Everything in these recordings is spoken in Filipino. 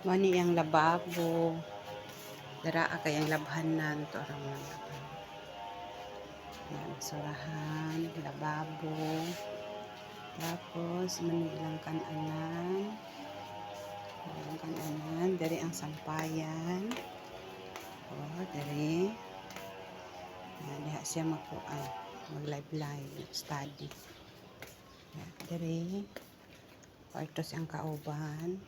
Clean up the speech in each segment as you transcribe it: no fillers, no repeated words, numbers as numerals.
Mani ang lababo. Dara kay ang labhanan to ang labhan. Yan, surahan, lababo. Tapos mani ilang kananan. Ilang kananan, dari ang sampayan. Oh, dari. Yan, diha siya magkuan, mag-live study. Yan, dari. Kwarto siyang kauban.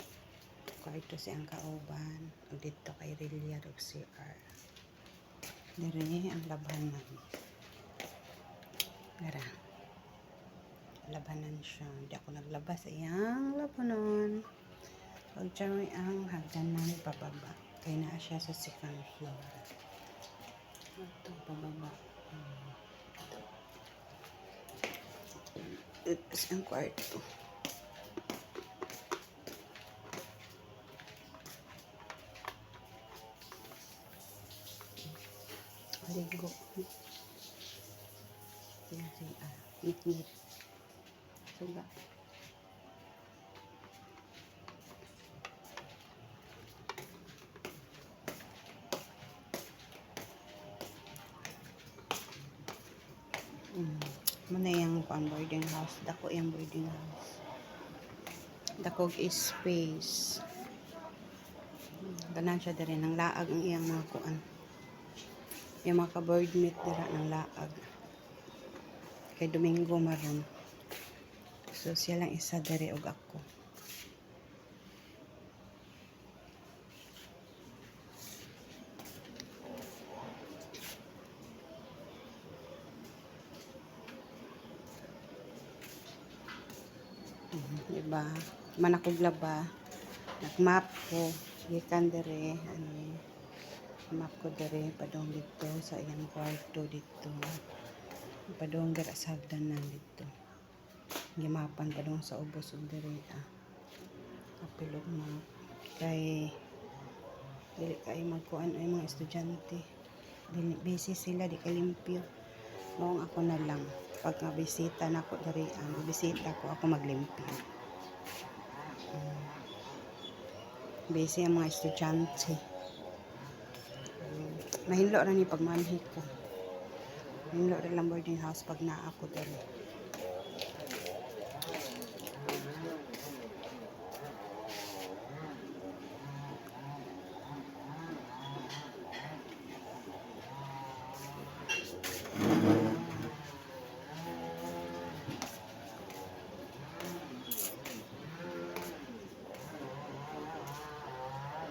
Kwarto siyang kauban. Dito kay Rilya og CR. Dari ang labanan. Dara. Labanan siya. Hindi ako naglaba sa iyang labanan. Huwag siya ang hagdanan pababa. Kaya na siya sa second floor. Ito, pababa. Ito siyang kwarto. Ligo. Yan siya. Ngit-ngit. Suga. Muna yung boarding house. Dako yung boarding house. Dakog space. Ganan siya din ng laag ang iyang mga kuan. Yung mga ka-board meet dira ng laag. Kay Domingo maron. So siya lang isa dere og ako. Diba? Manakog laba. Nagmap ko. Gikan dere. Map ko dere. Padong dito sa iyang kwarto dito. Padong dere sa hagdanan dito. Gimapan padong sa ubos og dere. Kapilog map. Kay dili kay magkuan ay mga estudyante. Busy sila, di kay limpyo. Noong ako na lang. Pag nabisita na ako dere, bisita ko ako maglimpyo. Busy ang mga estudyante. Mahinlo ra ni pagmanhi ko. Mahinlo ra lang boarding house pag naa ako dere.